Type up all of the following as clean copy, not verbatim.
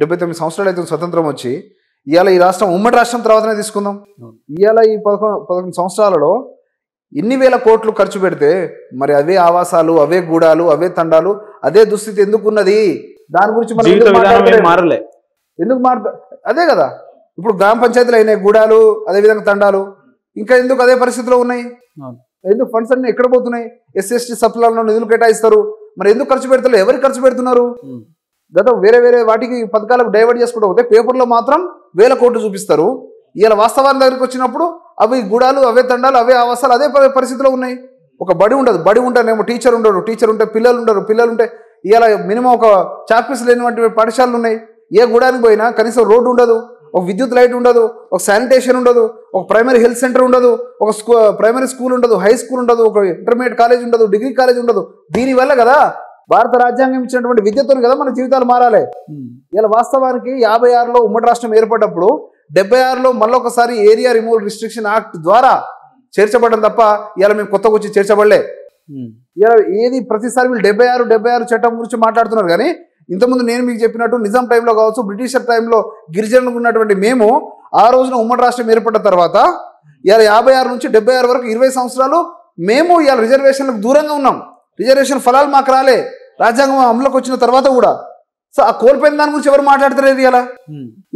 79 సంవత్సరాలు అయితే స్వతంత్రం వచ్చి ఇవాళ ఈ రాష్ట్రం ఉమ్మడి రాష్ట్రం తర్వాతనే తీసుకుందాం. ఇవాళ ఈ 11 సంవత్సరాలలో ఎన్ని వేల కోట్లు ఖర్చు పెడితే మరి అవే ఆవాసాలు, అవే గూడాలు, అవే తండాలు, అదే దుస్థితి ఎందుకున్నది? దాని గురించి మనం మారలే. ఎందుకు అదే కదా ఇప్పుడు గ్రామ పంచాయతీలు అయినాయి, గూడాలు అదేవిధంగా తండాలు ఇంకా ఎందుకు అదే పరిస్థితిలో ఉన్నాయి? ఎందుకు ఫండ్స్ అన్ని ఎక్కడ పోతున్నాయి? SC/ST సప్లాల్లో నిధులు కేటాయిస్తారు, మరి ఎందుకు ఖర్చు పెడతారు? ఎవరికి ఖర్చు పెడుతున్నారు? గత వేరే వేరే వాటికి పథకాలకు డైవర్ట్ చేసుకుంటూ పోతే పేపర్లో మాత్రం వేల కోట్లు చూపిస్తారు. ఇలా వాస్తవాన్ని దగ్గరికి వచ్చినప్పుడు అవి గూడాలు, అవే తండాలు, అవే ఆవాసాలు అదే పరిస్థితిలో ఉన్నాయి. ఒక బడి ఉండదు, బడి ఉంటేనేమో టీచర్ ఉండరు, టీచర్ ఉంటే పిల్లలు ఉండరు, పిల్లలు ఉంటే ఇలా మినిమం ఒక చాక్పీస్ లేనివంటి పాఠశాలలు ఉన్నాయి. ఏ గూడానికి పోయినా కనీసం రోడ్డు ఉండదు, ఒక విద్యుత్ లైట్ ఉండదు, ఒక శానిటేషన్ ఉండదు, ఒక ప్రైమరీ హెల్త్ సెంటర్ ఉండదు, ఒక ప్రైమరీ స్కూల్ ఉండదు, హై స్కూల్ ఉండదు, ఒక ఇంటర్మీడియట్ కాలేజ్ ఉండదు, డిగ్రీ కాలేజ్ ఉండదు. దీనివల్ల కదా భారత రాజ్యాంగం ఇచ్చినటువంటి విద్యతో కదా మన జీవితాలు మారాలి. ఇలా వాస్తవానికి 56లో ఉమ్మడి రాష్ట్రం ఏర్పడ్డప్పుడు 76లో మళ్ళొకసారి ఏరియా రిమూవల్ రిస్ట్రిక్షన్ యాక్ట్ ద్వారా చేర్చబడడం తప్ప ఇలా మేము కొత్తగా వచ్చి చేర్చబడలే. ఇలా ఏది ప్రతిసారి వీళ్ళు 76 చట్టం గురించి మాట్లాడుతున్నారు. కానీ ఇంతకుముందు నేను మీకు చెప్పినట్టు నిజాం టైంలో కావచ్చు, బ్రిటిషర్ టైంలో గిరిజనులకు ఉన్నటువంటి మేము ఆ రోజున ఉమ్మడి రాష్ట్రం ఏర్పడ్డ తర్వాత ఇలా 56 నుంచి 76 వరకు 20 సంవత్సరాలు మేము ఇలా రిజర్వేషన్లకు దూరంగా ఉన్నాం. రిజర్వేషన్ ఫలాలు మాకు రాలే రాజ్యాంగం అమలుకి వచ్చిన తర్వాత కూడా. సో ఆ కోల్పోయిన దాని గురించి ఎవరు మాట్లాడతలేదు? ఇలా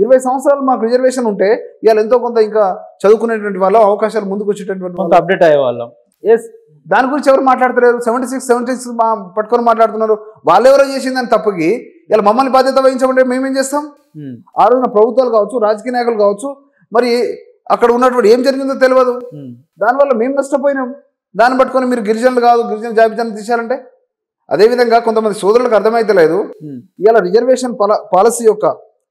20 సంవత్సరాలు మాకు రిజర్వేషన్ ఉంటే ఇవాళ ఎంతో కొంత ఇంకా చదువుకునేటువంటి వాళ్ళు అవకాశాలు ముందుకు వచ్చేటటువంటి అప్డేట్ అయ్యే వాళ్ళం. ఎస్, దాని గురించి ఎవరు మాట్లాడతలేరు. 76 పట్టుకొని మాట్లాడుతున్నారు. వాళ్ళు ఎవరో చేసిందని తప్పకి ఇలా మమ్మల్ని బాధ్యత వహించమంటే మేమేం చేస్తాం? ఆ రోజున ప్రభుత్వాలు కావచ్చు, రాజకీయ నాయకులు కావచ్చు, మరి అక్కడ ఉన్నటువంటి ఏం జరిగిందో తెలియదు. దానివల్ల మేము నష్టపోయినాం. దాన్ని పట్టుకొని మీరు గిరిజనులు కాదు, గిరిజన జాబితాను తీశారంటే అదేవిధంగా కొంతమంది సోదరులకు అర్థమైతే లేదు. ఇవాళ రిజర్వేషన్ పాలసీ యొక్క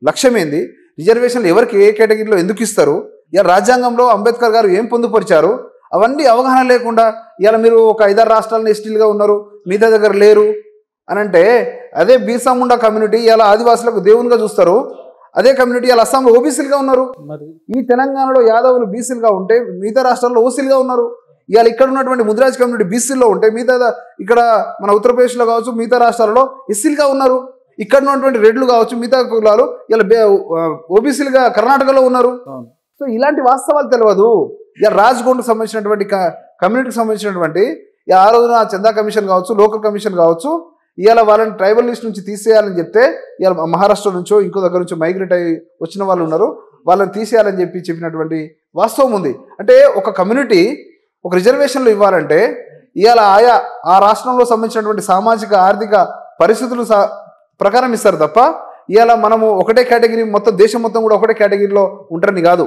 లక్ష్యం ఏంది? రిజర్వేషన్లు ఎవరికి ఏ కేటగిరీలో ఎందుకు ఇస్తారు? ఇవాళ రాజ్యాంగంలో అంబేద్కర్ గారు ఏం పొందుపరిచారు? అవన్నీ అవగాహన లేకుండా ఇవాళ మీరు ఒక 5-6 రాష్ట్రాలను ఎస్టీలుగా ఉన్నారు, మిగతా దగ్గర లేరు అని అంటే, అదే బిర్సా ముండా కమ్యూనిటీ ఇలా ఆదివాసులకు దేవునిగా చూస్తారు. అదే కమ్యూనిటీ ఇలా అస్సాంలో ఓబీసీలుగా ఉన్నారు. ఈ తెలంగాణలో యాదవులు బీసీలుగా ఉంటే మిగతా రాష్ట్రాల్లో ఓసీలుగా ఉన్నారు. ఇవాళ ఇక్కడ ఉన్నటువంటి ముదిరాజ్ కమ్యూనిటీ బీసీలో ఉంటే మిగతా ఇక్కడ మన ఉత్తరప్రదేశ్లో కావచ్చు, మిగతా రాష్ట్రాలలో ఎస్సీలుగా ఉన్నారు. ఇక్కడ ఉన్నటువంటి రెడ్లు కావచ్చు, మిగతా కులాలు ఇలా ఓబీసీలుగా కర్ణాటకలో ఉన్నారు. సో ఇలాంటి వాస్తవాలు తెలియదు. ఇలా రాజ్కోట్కు సంబంధించినటువంటి కమ్యూనిటీకి సంబంధించినటువంటి ఆ రోజున చందా కమిషన్ కావచ్చు, లోకల్ కమిషన్ కావచ్చు, ఇవాళ వాళ్ళని ట్రైబల్ లిస్ట్ నుంచి తీసేయాలని చెప్తే ఇవాళ మహారాష్ట్ర నుంచో ఇంకో దగ్గర నుంచో మైగ్రేట్ అయ్యి వచ్చిన వాళ్ళు ఉన్నారు, వాళ్ళని తీసేయాలని చెప్పినటువంటి వాస్తవం ఉంది. అంటే ఒక కమ్యూనిటీ ఒక రిజర్వేషన్లు ఇవ్వాలంటే ఇవాళ ఆ రాష్ట్రంలో సంబంధించినటువంటి సామాజిక ఆర్థిక పరిస్థితులు ప్రకారం ఇస్తారు తప్ప ఇవాళ మనము ఒకటే కేటగిరీ మొత్తం దేశం మొత్తం కూడా ఒకటే కేటగిరీలో ఉంటారని కాదు.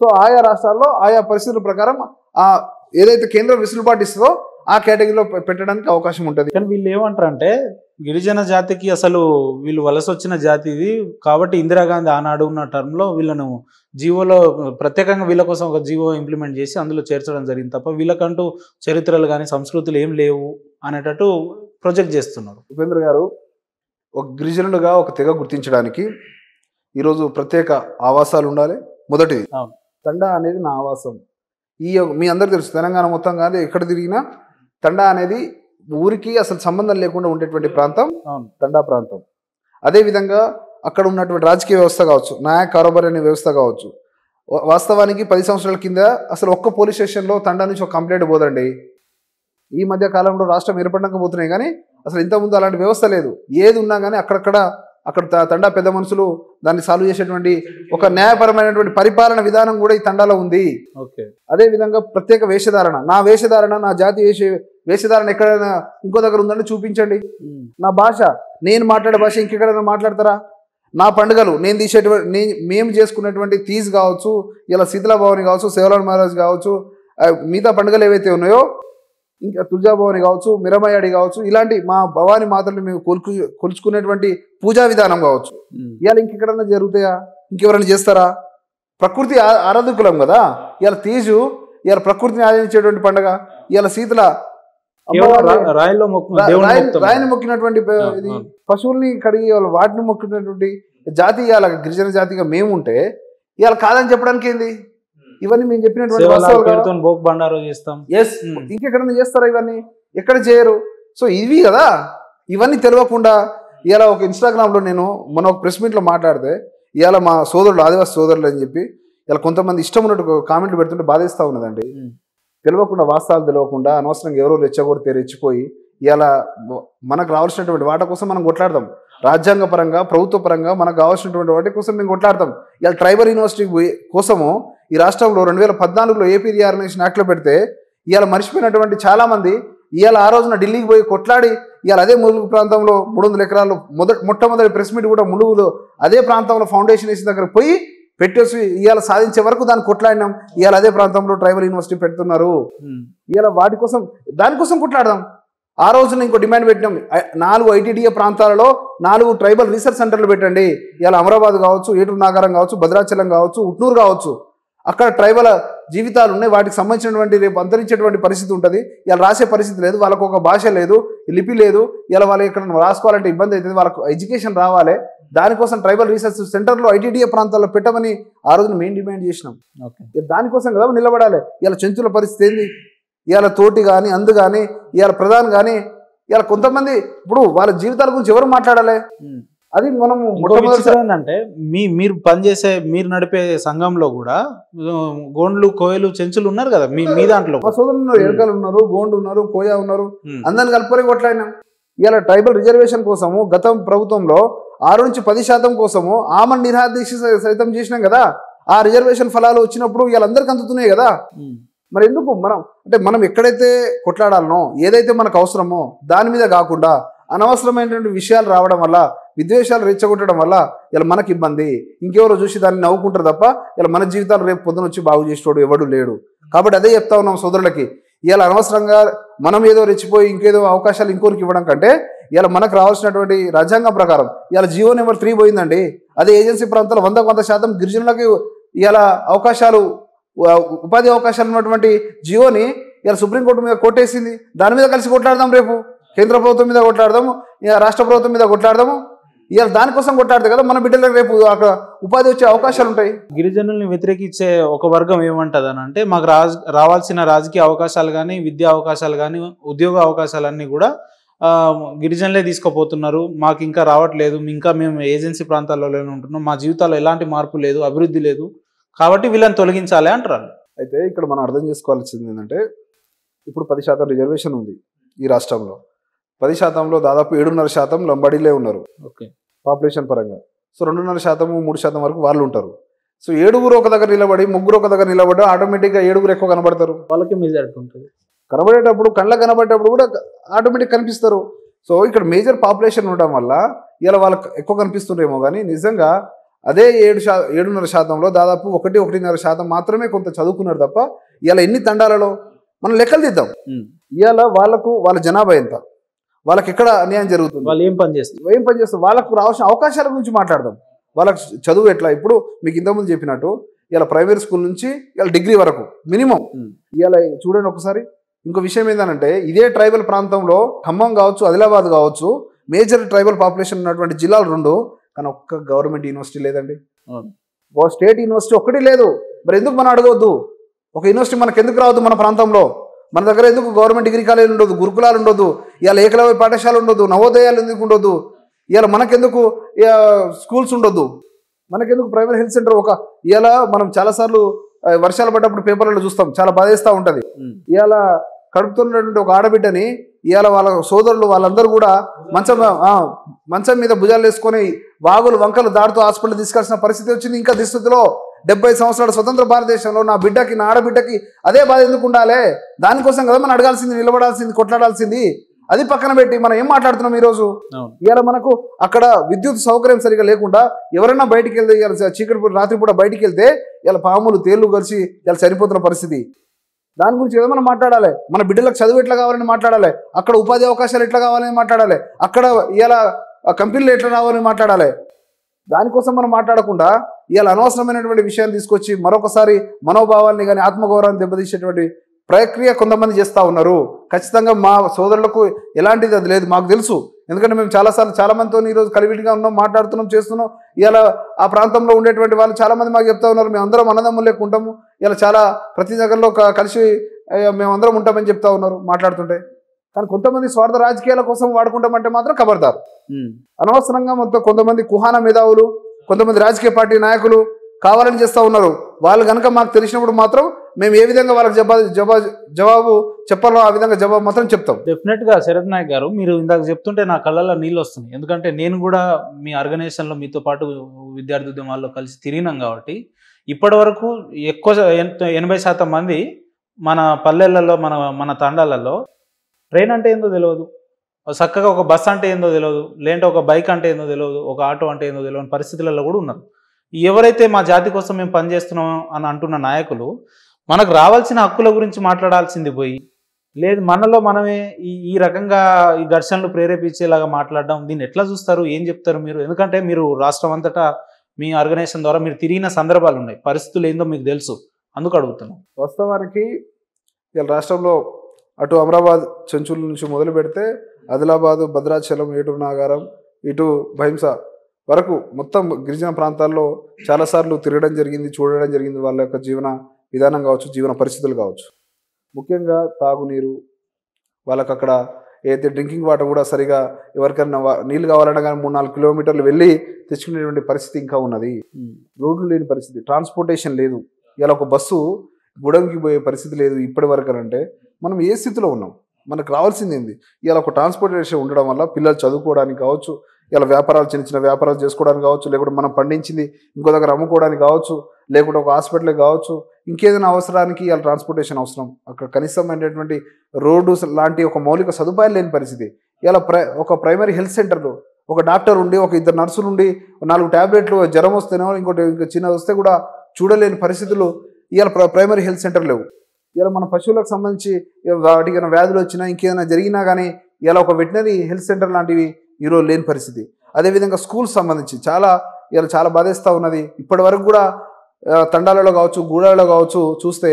సో ఆయా రాష్ట్రాల్లో ఆయా పరిస్థితుల ప్రకారం ఏదైతే కేంద్రం వెసులుబాటు ఇస్తుందో ఆ కేటగిరీలో పెట్టడానికి అవకాశం ఉంటుంది. కానీ వీళ్ళు ఏమంటారంటే గిరిజన జాతికి అసలు వీళ్ళు వలస వచ్చిన జాతి ఇది కాబట్టి ఇందిరాగాంధీ ఆనాడు ఉన్న టర్మ్లో వీళ్ళను జీవోలో ప్రత్యేకంగా వీళ్ళ కోసం ఒక జీవో ఇంప్లిమెంట్ చేసి అందులో చేర్చడం జరిగింది తప్ప వీళ్ళకంటూ చరిత్రలు కానీ సంస్కృతులు ఏం లేవు అనేటట్టు ప్రొజెక్ట్ చేస్తున్నారు. ఉపేంద్ర గారు, ఒక గిరిజనులుగా ఒక తెగ గుర్తించడానికి ఈరోజు ప్రత్యేక ఆవాసాలు ఉండాలి. మొదటిది తండా అనేది నా ఆవాసం. మీ అందరికీ తెలుసు, తెలంగాణ మొత్తం కాదు ఎక్కడ తిరిగినా తండా అనేది ఊరికి అసలు సంబంధం లేకుండా ఉండేటువంటి ప్రాంతం తండా ప్రాంతం. అదేవిధంగా అక్కడ ఉన్నటువంటి రాజకీయ వ్యవస్థ కావచ్చు, న్యాయ కారోబార్ అనే వ్యవస్థ కావచ్చు. వాస్తవానికి 10 సంవత్సరాల కింద అసలు ఒక్క పోలీస్ స్టేషన్లో తండా నుంచి ఒక కంప్లైంట్ పోదండి. ఈ మధ్య కాలంలో రాష్ట్రం ఏర్పడకపోతున్నాయి, కానీ అసలు ఇంతకుముందు అలాంటి వ్యవస్థ లేదు. ఏది ఉన్నా కానీ అక్కడ తండా పెద్ద మనుషులు దాన్ని సాల్వ్ చేసేటువంటి ఒక న్యాయపరమైనటువంటి పరిపాలన విధానం కూడా ఈ తండాలో ఉంది. అదేవిధంగా ప్రత్యేక వేషధారణ, నా వేషధారణ, నా జాతి వేషధారణ ఎక్కడైనా ఇంకో దగ్గర ఉందని చూపించండి. నా భాష, నేను మాట్లాడే భాష ఇంకెక్కడైనా మాట్లాడతారా? నా పండుగలు నేను మేము చేసుకున్నటువంటి తీజ్ కావచ్చు, ఇలా శీతల భవని కావచ్చు, సేవలాల్ మహారాజ్ కావచ్చు, మిగతా పండుగలు ఏవైతే ఉన్నాయో ఇంకా తులజాభవని కావచ్చు, మిరమయాడి కావచ్చు, ఇలాంటి మా భవాని మాతల్ని మేము కొలుచుకునేటువంటి పూజా విధానం కావచ్చు, ఇవాళ ఇంకెక్కడన్నా జరుగుతాయా? ఇంకెవరైనా చేస్తారా? ప్రకృతి ఆరాధకులం కదా. ఇవాళ తీజు ఇవాళ ప్రకృతిని ఆరాధించేటువంటి పండుగ. ఇవాళ శీతల రాయిని మొక్కినటువంటి ఇది, పశువుల్ని కడిగి వాటిని మొక్కినటువంటి జాతి ఇవాళ గిరిజన జాతిగా మేము ఉంటే ఇవాళ కాదని చెప్పడానికి ఏంది? ఇవన్నీ మేము చెప్పినటువంటి ఇంకెక్కడన్నా చేస్తారా? ఇవన్నీ ఎక్కడ చేయరు. సో ఇవి కదా, ఇవన్నీ తెలియకుండా ఇవాళ ఒక ఇన్స్టాగ్రామ్లో నేను మన ఒక ప్రెస్ మీట్లో మాట్లాడితే ఇవాళ మా సోదరులు ఆదివాసి సోదరులు అని చెప్పి ఇలా కొంతమంది ఇష్టం ఉన్నట్టు కామెంట్లు పెడుతుంటే బాధేస్తూ ఉన్నదండి. తెలియకుండా వాస్తవాలు తెలియకుండా అనవసరంగా ఎవరో రెచ్చగొడితే రెచ్చిపోయి ఇవాళ మనకు రావాల్సినటువంటి వాటి కోసం మనం కొట్లాడదాం. రాజ్యాంగ పరంగా ప్రభుత్వ పరంగా మనకు కావాల్సినటువంటి వాటి కోసం మేము కొట్లాడతాం. ఇవాళ ట్రైబల్ యూనివర్సిటీ కోసము ఈ రాష్ట్రంలో 2014లో ఏపీ రీఆర్గనైజేషన్ యాక్ట్లో పెడితే ఇవాళ మర్చిపోయినటువంటి చాలామంది ఇవాళ ఆ రోజున ఢిల్లీకి పోయి కొట్లాడి ఇవాళ అదే ములుగు ప్రాంతంలో 300 ఎకరాలు మొట్టమొదటి ప్రెస్ మీట్ కూడా ములుగులో అదే ప్రాంతంలో ఫౌండేషన్ వేసిన దగ్గర పోయి పెట్టేసి ఇవాళ సాధించే వరకు దాన్ని కొట్లాడినాం. ఇవాళ అదే ప్రాంతంలో ట్రైబల్ యూనివర్సిటీ పెడుతున్నారు. ఇవాళ వాటి కోసం దానికోసం కొట్లాడదాం. ఆ రోజున ఇంకో డిమాండ్ పెట్టినాం, 4 ఐటీడీఏ ప్రాంతాలలో 4 ట్రైబల్ రీసెర్చ్ సెంటర్లు పెట్టండి. ఇవాళ అమరాబాద్ కావచ్చు, ఏటూరు నాగారం కావచ్చు, భద్రాచలం కావచ్చు, ఉట్నూరు కావచ్చు, అక్కడ ట్రైబల్ జీవితాలు ఉన్నాయి. వాటికి సంబంధించినటువంటి రేపు అంతరించేటువంటి పరిస్థితి ఉంటుంది. ఇలా రాసే పరిస్థితి లేదు, వాళ్ళకు ఒక భాష లేదు, లిపి లేదు. ఇలా వాళ్ళు ఇక్కడ రాసుకోవాలంటే ఇబ్బంది అవుతుంది. వాళ్ళకు ఎడ్యుకేషన్ రావాలి. దానికోసం ట్రైబల్ రీసెర్చ్ సెంటర్లో ఐటీడీఏ ప్రాంతాల్లో పెట్టమని ఆ రోజున మేము డిమాండ్ చేసినాం. దానికోసం కదా నిలబడాలి. ఇలా చెంచుల పరిస్థితి ఏంది? ఇవాళ తోటి కానీ అందు కానీ ఇవాళ ప్రధాని కానీ ఇవాళ కొంతమంది ఇప్పుడు వాళ్ళ జీవితాల గురించి ఎవరు మాట్లాడాలి? అది మనము ఏంటంటే మీరు పనిచేసే మీరు నడిపే సంఘంలో కూడా గోండ్లు కోయలు చెంచులు ఉన్నారు కదా మీ దాంట్లో. మా సోదరులు ఉన్నారు, ఎరకలు ఉన్నారు, గోండు ఉన్నారు, కోయ ఉన్నారు, అందరిని కలుపుకొని కొట్లాడినాం. ఇవాళ ట్రైబల్ రిజర్వేషన్ కోసము గత ప్రభుత్వంలో 6 నుంచి 10% కోసము ఆమన్ నిరాదీక్ష సైతం చేసినాం కదా. ఆ రిజర్వేషన్ ఫలాలు వచ్చినప్పుడు వీళ్ళందరికీ అందుతున్నాయి కదా. మరి ఎందుకు మనం ఎక్కడైతే కొట్లాడాలనో ఏదైతే మనకు అవసరమో దాని మీద కాకుండా అనవసరమైనటువంటి విషయాలు రావడం వల్ల, విద్వేషాలు రెచ్చగొట్టడం వల్ల ఇలా మనకి ఇబ్బంది. ఇంకెవరో చూసి దాన్ని నవ్వుకుంటారు తప్ప ఇలా మన జీవితాలు రేపు పొద్దున వచ్చి బాగు చేసేవాడు ఎవడు లేడు. కాబట్టి అదే చెప్తా ఉన్నాం సోదరులకి, ఇలా అనవసరంగా మనం ఏదో రెచ్చిపోయి ఇంకేదో అవకాశాలు ఇంకోరికి ఇవ్వడం కంటే ఇలా మనకు రావాల్సినటువంటి రాజ్యాంగం ప్రకారం ఇలా జీవో నెంబర్ 3 పోయిందండి. అదే ఏజెన్సీ ప్రాంతాల్లో 100% గిరిజనులకి ఇలా అవకాశాలు, ఉపాధి అవకాశాలు ఉన్నటువంటి జియోని ఇలా సుప్రీంకోర్టు మీద కొట్టేసింది. దాని మీద కలిసి కొట్లాడదాం. రేపు కేంద్ర ప్రభుత్వం మీద కొట్లాడదాము, రాష్ట్ర ప్రభుత్వం మీద కొట్లాడదాము. ఇవాళ దానికోసం కొట్లాడితే కదా మన బిడ్డలకు రేపు అక్కడ ఉపాధి వచ్చే అవకాశాలు ఉంటాయి. గిరిజనుల్ని వ్యతిరేకించే ఒక వర్గం ఏమంటది అని అంటే, మాకు రావాల్సిన రాజకీయ అవకాశాలు కానీ, విద్యా అవకాశాలు కానీ, ఉద్యోగ అవకాశాలన్నీ కూడా గిరిజనులే తీసుకుపోతున్నారు, మాకు ఇంకా రావట్లేదు, ఇంకా మేము ఏజెన్సీ ప్రాంతాల్లోనే ఉంటున్నాం, మా జీవితాల్లో ఎలాంటి మార్పు లేదు, అభివృద్ధి లేదు, కాబట్టి వీళ్ళని తొలగించాలి అంటారు. అయితే ఇక్కడ మనం అర్థం చేసుకోవాల్సింది ఏంటంటే, ఇప్పుడు 10% రిజర్వేషన్ ఉంది ఈ రాష్ట్రంలో. 10%లో దాదాపు 7.5% లంబాడీలే ఉన్నారు. ఓకే, పాపులేషన్ పరంగా. సో 2.5%, 3% వరకు వాళ్ళు ఉంటారు. సో 7 ఒక దగ్గర నిలబడి 3 ఒక దగ్గర నిలబడి ఆటోమేటిక్గా 7 ఎక్కువ కనబడతారు. వాళ్ళకి మెజారిటీ ఉంటుంది. కనబడేటప్పుడు కళ్ళకు కనబడేటప్పుడు కూడా ఆటోమేటిక్ కనిపిస్తారు. సో ఇక్కడ మేజర్ పాపులేషన్ ఉండడం వల్ల ఇలా వాళ్ళకి ఎక్కువ కనిపిస్తుండేమో, కానీ నిజంగా అదే 7.5%లో దాదాపు 1.5% మాత్రమే కొంత చదువుకున్నారు తప్ప ఇలా ఎన్ని తండాలలో మనం లెక్కలు తీద్దాం. ఇవాళ వాళ్ళ జనాభా ఎంత, వాళ్ళకి ఎక్కడ అన్యాయం జరుగుతుంది, వాళ్ళు ఏం పని చేస్తారు, వాళ్ళకు రావాల్సిన అవకాశాల గురించి మాట్లాడదాం. వాళ్ళకి చదువు ఎట్లా, ఇప్పుడు మీకు ఇంతకుముందు చెప్పినట్టు ఇలా ప్రైమరీ స్కూల్ నుంచి ఇలా డిగ్రీ వరకు మినిమం. ఇలా చూడండి ఒకసారి. ఇంకో విషయం ఏంటంటే, ఇదే ట్రైబల్ ప్రాంతంలో ఖమ్మం కావచ్చు, ఆదిలాబాద్ కావచ్చు, మేజర్ ట్రైబల్ పాపులేషన్ ఉన్నటువంటి జిల్లాలు 2, కానీ ఒక్క గవర్నమెంట్ యూనివర్సిటీ లేదండి. స్టేట్ యూనివర్సిటీ ఒక్కటి లేదు. మరి ఎందుకు మనం అడగవద్దు? ఒక యూనివర్సిటీ మనకు ఎందుకు రావద్దు? మన ప్రాంతంలో మన దగ్గర ఎందుకు గవర్నమెంట్ డిగ్రీ కాలేజీలు ఉండదు, గురుకులాలు ఉండదు, ఇలా ఏకలవ్య పాఠశాల ఉండదు, నవోదయాలు ఎందుకు ఉండదు? ఇలా మనకెందుకు స్కూల్స్ ఉండొద్దు? మనకెందుకు ప్రైమరీ హెల్త్ సెంటర్? ఇలా మనం చాలాసార్లు వర్షాలు పడ్డప్పుడు పేపర్లలో చూస్తాం, చాలా బాధేస్తూ ఉంటుంది. ఇవాళ కడుపుతున్నటువంటి ఒక ఆడబిడ్డని ఇవాళ వాళ్ళ సోదరులు వాళ్ళందరూ కూడా మంచం మీద భుజాలు వేసుకొని వాగులు వంకలు దాటుతూ హాస్పిటల్ తీసుకెళ్లాల్సిన పరిస్థితి వచ్చింది. ఇంకా దుస్థితిలో 70 సంవత్సరాల స్వతంత్ర భారతదేశంలో నా బిడ్డకి, నా ఆడబిడ్డకి అదే బాధ ఎందుకు ఉండాలి? దానికోసం కదా మనం అడగాల్సింది, నిలబడాల్సింది, కొట్లాడాల్సింది. అది పక్కన పెట్టి మనం ఏం మాట్లాడుతున్నాం ఈరోజు? ఇవాళ మనకు అక్కడ విద్యుత్ సౌకర్యం సరిగా లేకుండా ఎవరైనా బయటికి వెళ్తే, ఇవాళ చీకటి రాత్రిపూట బయటికి వెళ్తే ఇలా పాములు, తేళ్లు కలిసి ఇలా చనిపోతున్న పరిస్థితి. దాని గురించి ఏదో మనం మాట్లాడాలి. మన బిడ్డలకు చదువు ఎట్లా కావాలని మాట్లాడాలి, అక్కడ ఉపాధి అవకాశాలు ఎట్లా కావాలని మాట్లాడాలి, అక్కడ ఇలా కంపెనీలు ఎట్లా రావాలని మాట్లాడాలి. దానికోసం మనం మాట్లాడకుండా ఇలా అనవసరమైనటువంటి విషయాన్ని తీసుకొచ్చి మరొకసారి మనోభావాన్ని కానీ ఆత్మగౌరవాన్ని దెబ్బతీసేటువంటి ప్రక్రియ కొంతమంది చేస్తూ ఉన్నారు. ఖచ్చితంగా మా సోదరులకు ఎలాంటిది అది లేదు, మాకు తెలుసు. ఎందుకంటే మేము చాలాసార్లు చాలామందితో ఈరోజు కలివిడిగా ఉన్నాం, మాట్లాడుతున్నాం, చేస్తున్నాం. ఇలా ఆ ప్రాంతంలో ఉండేటువంటి వాళ్ళు చాలామంది మాకు చెప్తా ఉన్నారు, మేము అందరం అన్నదమ్ములు లెక్క ఉంటాము, ఇలా చాలా ప్రతి దగ్గరలో కలిసి మేమందరం ఉంటామని చెప్తా ఉన్నారు మాట్లాడుతుంటే. కానీ కొంతమంది స్వార్థ రాజకీయాల కోసం వాడుకుంటామంటే మాత్రం ఖబర్దారు. అనవసరంగా మొత్తం కొంతమంది కుహాన మేధావులు, కొంతమంది రాజకీయ పార్టీ నాయకులు కావాలని చేస్తూ ఉన్నారు. వాళ్ళు కనుక మాకు తెలిసినప్పుడు మాత్రం మేము ఏ విధంగా వాళ్ళకి జవాబు చెప్పాలో ఆ విధంగా జవాబు మాత్రం చెప్తాం. డెఫినెట్గా శరత్ నాయక్ గారు, మీరు ఇందాక చెప్తుంటే నా కళ్ళల్లో నీళ్ళు వస్తున్నాయి. ఎందుకంటే నేను కూడా మీ ఆర్గనైజేషన్లో మీతో పాటు విద్యార్థి ఉద్యమాల్లో కలిసి తిరిగినాం కాబట్టి ఇప్పటి వరకు ఎక్కువ 80% మంది మన పల్లెలలో మన తండాలలో ట్రైన్ అంటే ఏందో తెలియదు, చక్కగా ఒక బస్ అంటే ఏందో తెలియదు, లేదంటే ఒక బైక్ అంటే ఏందో తెలియదు, ఒక ఆటో అంటే ఏందో తెలియని పరిస్థితులలో కూడా ఉన్నారు. ఎవరైతే మా జాతి కోసం మేము పనిచేస్తున్నాం అని అంటున్న నాయకులు మనకు రావాల్సిన హక్కుల గురించి మాట్లాడాల్సింది పోయి, లేదు మనలో మనమే ఈ రకంగా ఈ ఘర్షణలు ప్రేరేపించేలాగా మాట్లాడడం, దీన్ని ఎట్లా చూస్తారు, ఏం చెప్తారు మీరు? ఎందుకంటే మీరు రాష్ట్రం అంతటా మీ ఆర్గనైజేషన్ ద్వారా మీరు తిరిగిన సందర్భాలు ఉన్నాయి, పరిస్థితులు ఏందో మీకు తెలుసు, అందుకు అడుగుతున్నాం. వాస్తవానికి ఇలా రాష్ట్రంలో అటు అమరాబాద్ చెంచుల నుంచి మొదలు పెడితే ఆదిలాబాదు, భద్రాచలం, ఏటూరు నాగారం, ఇటు భైంస వరకు మొత్తం గిరిజన ప్రాంతాల్లో చాలాసార్లు తిరగడం జరిగింది, చూడడం జరిగింది. వాళ్ళ యొక్క జీవన విధానం కావచ్చు, జీవన పరిస్థితులు కావచ్చు, ముఖ్యంగా తాగునీరు, వాళ్ళకి అక్కడ ఏదైతే డ్రింకింగ్ వాటర్ కూడా సరిగా ఎవరికైనా నీళ్ళు కావాలన్నా కానీ 3-4 కిలోమీటర్లు వెళ్ళి తెచ్చుకునేటువంటి పరిస్థితి ఇంకా ఉన్నది. రోడ్లు లేని పరిస్థితి, ట్రాన్స్పోర్టేషన్ లేదు. ఇలా ఒక బస్సు గుడంకి పోయే పరిస్థితి లేదు ఇప్పటి వరకు. అంటే మనం ఏ స్థితిలో ఉన్నాం? మనకు రావాల్సింది ఏంది? ఇలా ఒక ట్రాన్స్పోర్టేషన్ ఉండడం వల్ల పిల్లలు చదువుకోవడానికి కావచ్చు, ఇలా వ్యాపారాలు చిన్న చిన్న వ్యాపారాలు చేసుకోవడానికి కావచ్చు, లేకుంటే మనం పండించింది ఇంకో దగ్గర అమ్ముకోవడానికి కావచ్చు, లేకుంటే ఒక హాస్పిటల్కి కావచ్చు, ఇంకేదైనా అవసరానికి ఇలా ట్రాన్స్పోర్టేషన్ అవసరం. అక్కడ కనీసమైనటువంటి రోడ్డు లాంటి ఒక మౌలిక సదుపాయాలు లేని పరిస్థితి. ఇలా ఒక ప్రైమరీ హెల్త్ సెంటర్లో ఒక డాక్టర్ ఉండి, ఒక 2 నర్సులు ఉండి, 4 ట్యాబ్లెట్లు జ్వరం వస్తేనో ఇంకోటి ఇంకా చిన్నది వస్తే కూడా చూడలేని పరిస్థితులు ఇలా ప్రైమరీ హెల్త్ సెంటర్ లేవు. ఇలా మన పశువులకు సంబంధించి వాటికి వ్యాధులు వచ్చినా ఇంకేదైనా జరిగినా కానీ ఇలా ఒక వెటనరీ హెల్త్ సెంటర్ లాంటివి ఈరోజు లేని పరిస్థితి. అదేవిధంగా స్కూల్స్ సంబంధించి చాలా బాధేస్తూ ఉన్నది. ఇప్పటి వరకు కూడా తండాలలో కావచ్చు, గూడాలలో కావచ్చు చూస్తే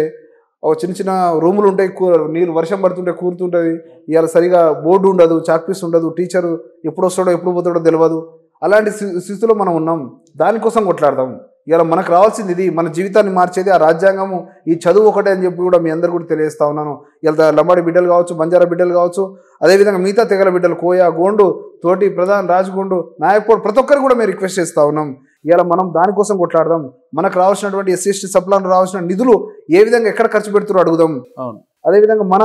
ఒక చిన్న చిన్న రూములు ఉంటాయి, నీరు వర్షం పడుతుంటే కూరుతుంటుంది. ఇవాళ సరిగా బోర్డు ఉండదు, చాక్పీస్ ఉండదు, టీచరు ఎప్పుడు వస్తాడో ఎప్పుడు పోతాడో తెలియదు. అలాంటి స్థితిలో మనం ఉన్నాం. దానికోసం కొట్లాడదాం. ఇలా మనకు రావాల్సింది ఇది, మన జీవితాన్ని మార్చేది ఆ రాజ్యాంగము, ఈ చదువు ఒకటే అని చెప్పి కూడా మీ అందరు కూడా తెలియజేస్తా ఉన్నాను. ఇలా లంబాడి బిడ్డలు కావచ్చు, బంజారా బిడ్డలు కావచ్చు, అదేవిధంగా మిగతా తెగల బిడ్డలు, కోయ, గోండు, తోటి, ప్రధాన్, రాజగోండు, నాయక్పూర్, ప్రతి ఒక్కరు కూడా మేము రిక్వెస్ట్ చేస్తూ ఉన్నాం. ఇలా మనం దానికోసం కొట్లాడదాం. మనకు రావాల్సినటువంటి SC ST సప్లాన్ రావాల్సిన నిధులు ఏ విధంగా ఎక్కడ ఖర్చు పెడుతారో అడుగుదాం. అదేవిధంగా మన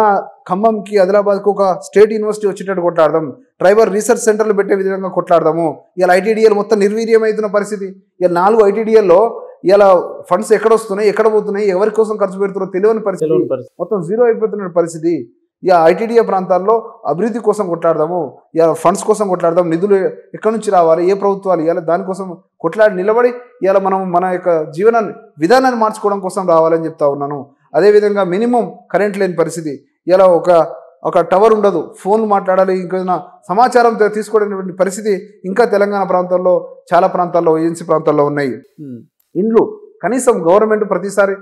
ఖమ్మంకి, ఆదిలాబాద్కి ఒక స్టేట్ యూనివర్సిటీ వచ్చేటట్టు కొట్లాడదాం. ట్రైబల్ రీసెర్చ్ సెంటర్లు పెట్టే విధంగా కొట్లాడదాము. ఇలా ITDL మొత్తం నిర్వీర్యం అవుతున్న పరిస్థితి. ఇలా 4 ITDLలో ఇలా ఫండ్స్ ఎక్కడ వస్తున్నాయి, ఎక్కడ పోతున్నాయి, ఎవరి కోసం ఖర్చు పెడుతున్నారో తెలియని పరిస్థితి, మొత్తం జీరో అయిపోతున్న పరిస్థితి. ఇలా ITDA ప్రాంతాల్లో అభివృద్ధి కోసం కొట్లాడదాము, ఇలా ఫండ్స్ కోసం కొట్లాడదాం. నిధులు ఎక్కడి నుంచి రావాలి, ఏ ప్రభుత్వాలు ఇవ్వాలి, దానికోసం కొట్లాడి నిలబడి ఇలా మనం మన యొక్క జీవన విధానాన్ని మార్చుకోవడం కోసం రావాలని చెప్తా ఉన్నాను. అదేవిధంగా మినిమం కరెంట్ లేని పరిస్థితి. ఇలా ఒక టవర్ ఉండదు, ఫోన్లు మాట్లాడాలి, ఇంకేదైనా సమాచారం తీసుకోవడానికి పరిస్థితి ఇంకా తెలంగాణ ప్రాంతాల్లో చాలా ప్రాంతాల్లో, ఏజెన్సీ ప్రాంతాల్లో ఉన్నాయి. ఇండ్లు కనీసం గవర్నమెంట్ ప్రతిసారి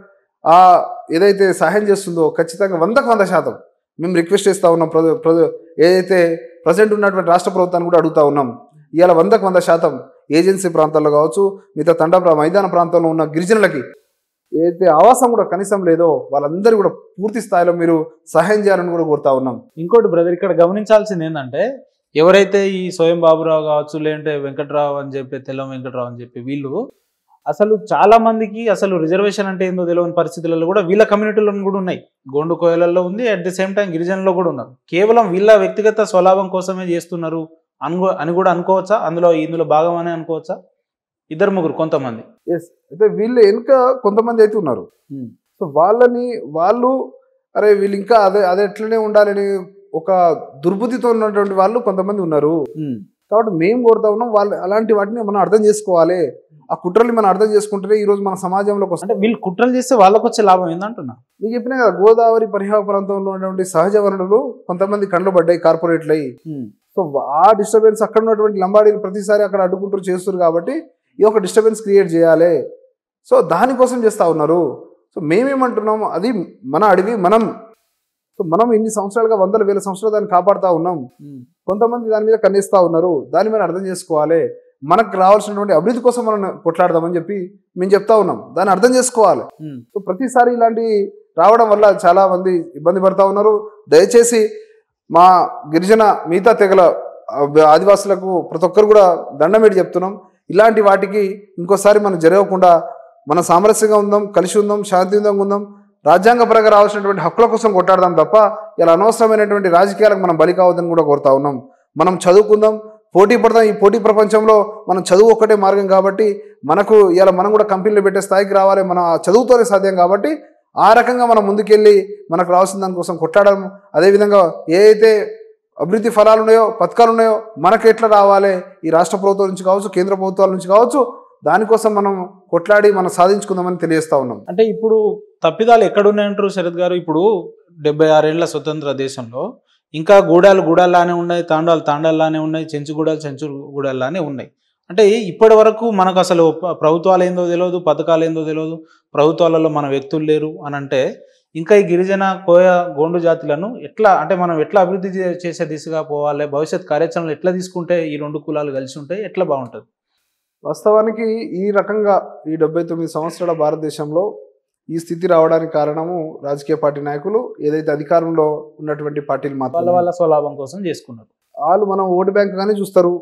ఏదైతే సహాయం చేస్తుందో ఖచ్చితంగా 100% మేము రిక్వెస్ట్ చేస్తూ ఉన్నాం. ఏదైతే ప్రజెంట్ ఉన్నటువంటి రాష్ట్ర ప్రభుత్వాన్ని కూడా అడుగుతూ ఉన్నాం. ఇవాళ 100% ఏజెన్సీ ప్రాంతాల్లో కావచ్చు, మిగతా తండా మైదాన ప్రాంతంలో ఉన్న గిరిజనులకి ఏదైతే ఆవాసం కూడా కనీసం లేదో వాళ్ళందరూ కూడా పూర్తి స్థాయిలో మీరు సహాయం చేయాలని కూడా కోరుతా ఉన్నాం. ఇంకోటి బ్రదర్, ఇక్కడ గమనించాల్సింది ఏంటంటే, ఎవరైతే ఈ స్వయం బాబురావు కావచ్చు, లేదంటే వెంకట్రావు అని చెప్పి, తెల్లం వెంకట్రావు అని చెప్పి, వీళ్ళు అసలు చాలా మందికి అసలు రిజర్వేషన్ అంటే ఏందో తెలియని పరిస్థితులలో కూడా వీళ్ళ కమ్యూనిటీలో కూడా ఉన్నాయి. గోండు కోయలలో ఉంది, అట్ ది సేమ్ టైం గిరిజనుల్లో కూడా ఉన్నారు. కేవలం వీళ్ళ వ్యక్తిగత స్వలాభం కోసమే చేస్తున్నారు అని కూడా అనుకోవచ్చా? ఇందులో భాగం అని అనుకోవచ్చా? 2-3 కొంతమంది. ఎస్, అయితే వీళ్ళు వెనుక కొంతమంది అయితే ఉన్నారు. సో వాళ్ళు అరే వీళ్ళు ఇంకా అదే ఎట్లనే ఉండాలని ఒక దుర్బుద్ధితో ఉన్నటువంటి వాళ్ళు కొంతమంది ఉన్నారు. కాబట్టి మేము కోరుతా ఉన్నాం, వాళ్ళు అలాంటి వాటిని మనం అర్థం చేసుకోవాలి. ఆ కుట్రల్ని మనం అర్థం చేసుకుంటే ఈ రోజు మన సమాజంలోకి వస్తే, వీళ్ళు కుట్రలు చేస్తే వాళ్ళకి వచ్చే లాభం ఏందంటున్నా. మీకు చెప్పినా కదా, గోదావరి పరివాహక ప్రాంతంలో ఉన్నటువంటి సహజ వనరులు కొంతమంది కండ్లు పడ్డాయి, కార్పొరేట్లు అయ్యి. సో ఆ డిస్టర్బెన్స్ అక్కడ ఉన్నటువంటి లంబాడీలు ప్రతిసారి అక్కడ అడ్డుకుంటూ చేస్తారు. కాబట్టి ఈ ఒక డిస్టర్బెన్స్ క్రియేట్ చేయాలి. సో దానికోసం చేస్తూ ఉన్నారు. సో మేమేమంటున్నాము, అది మన అడవి, మనం ఇన్ని సంవత్సరాలుగా 100,000 సంవత్సరాలు దాన్ని కాపాడుతూ ఉన్నాం. కొంతమంది దాని మీద కన్నేస్తూ ఉన్నారు. దాన్ని మనం అర్థం చేసుకోవాలి. మనకు రావాల్సినటువంటి అభివృద్ధి కోసం మనం కొట్లాడదామని చెప్పి మేము చెప్తా ఉన్నాం. దాన్ని అర్థం చేసుకోవాలి. సో ప్రతిసారి ఇలాంటి రావడం వల్ల చాలా మంది ఇబ్బంది పడతా ఉన్నారు. దయచేసి మా గిరిజన మిగతా తెగల ఆదివాసులకు ప్రతి ఒక్కరు కూడా దండం పెట్టి చెప్తున్నాం. ఇలాంటి వాటికి ఇంకోసారి మనం జరగకుండా మనం సామరస్యంగా ఉందాం, కలిసి ఉందాం, శాంతియుతంగా ఉందాం, రాజ్యాంగపరంగా రావాల్సినటువంటి హక్కుల కోసం కొట్టాడదాం తప్ప ఇలా అనవసరమైనటువంటి రాజకీయాలకు మనం బలి కావద్దని కూడా కోరుతా ఉన్నాం. మనం చదువుకుందాం, పోటీ పడదాం. ఈ పోటీ ప్రపంచంలో మనం చదువు ఒక్కటే మార్గం కాబట్టి మనకు ఇలా మనం కూడా కంపెనీలు పెట్టే స్థాయికి రావాలి. మన చదువుతోనే సాధ్యం కాబట్టి ఆ రకంగా మనం ముందుకెళ్ళి మనకు రావాల్సిన దానికోసం కొట్టాడడం, అదేవిధంగా ఏ అయితే అభివృద్ధి ఫలాలు ఉన్నాయో, పథకాలు ఉన్నాయో మనకు ఎట్లా రావాలి, ఈ రాష్ట్ర ప్రభుత్వం నుంచి కావచ్చు, కేంద్ర ప్రభుత్వాల నుంచి కావచ్చు, దానికోసం మనం కొట్లాడి మనం సాధించుకుందామని తెలియజేస్తా ఉన్నాం. అంటే ఇప్పుడు తప్పిదాలు ఎక్కడున్నాయంటారు శరత్ గారు? ఇప్పుడు 76 ఏళ్ల స్వతంత్ర దేశంలో ఇంకా గూడాల్లానే ఉన్నాయి, తాండాల్లానే ఉన్నాయి, చెంచుగూడాల్లానే ఉన్నాయి. అంటే ఇప్పటి వరకు మనకు అసలు ప్రభుత్వాలు ఏందో తెలియదు, పథకాలు ఏందో తెలియదు, ప్రభుత్వాలలో మన వ్యక్తులు లేరు అని అంటే ఇంకా ఈ గిరిజన కోయ గోండు జాతులను ఎట్లా అంటే మనం ఎట్లా అభివృద్ధి చేసే దిశగా పోవాలి, భవిష్యత్ కార్యాచరణలు ఎట్లా తీసుకుంటే ఈ రెండు కులాలు కలిసి ఉంటే ఎట్లా బాగుంటుంది? వాస్తవానికి ఈ రకంగా ఈ 79 సంవత్సరాల భారతదేశంలో ఈ స్థితి రావడానికి కారణము రాజకీయ పార్టీ నాయకులు, ఏదైతే అధికారంలో ఉన్నటువంటి పార్టీలు మాత్రం వాళ్ళ స్వలాభం కోసం చేసుకున్నారు. వాళ్ళు మనం ఓటు బ్యాంక్ కానీ చూస్తారు.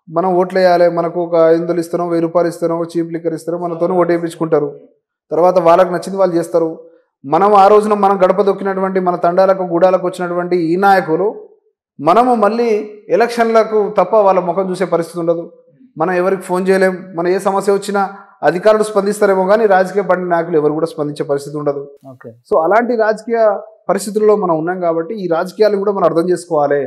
మనం ఓట్లు వేయాలి, మనకు ఒక 500 ఇస్తానో, 1000 రూపాయలు ఇస్తానో, చీప్ లిక్కర్ ఇస్తారో, మనతో ఓటు వేయించుకుంటారు. తర్వాత వాళ్ళకి నచ్చింది వాళ్ళు చేస్తారు. మనం ఆ రోజున మనం గడప దొక్కినటువంటి మన తండాలకు గూడాలకు వచ్చినటువంటి ఈ నాయకులు మనము మళ్ళీ ఎలక్షన్లకు తప్ప వాళ్ళ ముఖం చూసే పరిస్థితి ఉండదు. మనం ఎవరికి ఫోన్ చేయలేం. మనం ఏ సమస్య వచ్చినా అధికారులు స్పందిస్తారేమో కానీ రాజకీయ పార్టీ నాయకులు ఎవరు కూడా స్పందించే పరిస్థితి ఉండదు. సో అలాంటి రాజకీయ పరిస్థితుల్లో మనం ఉన్నాం కాబట్టి ఈ రాజకీయాలు కూడా మనం అర్థం చేసుకోవాలి.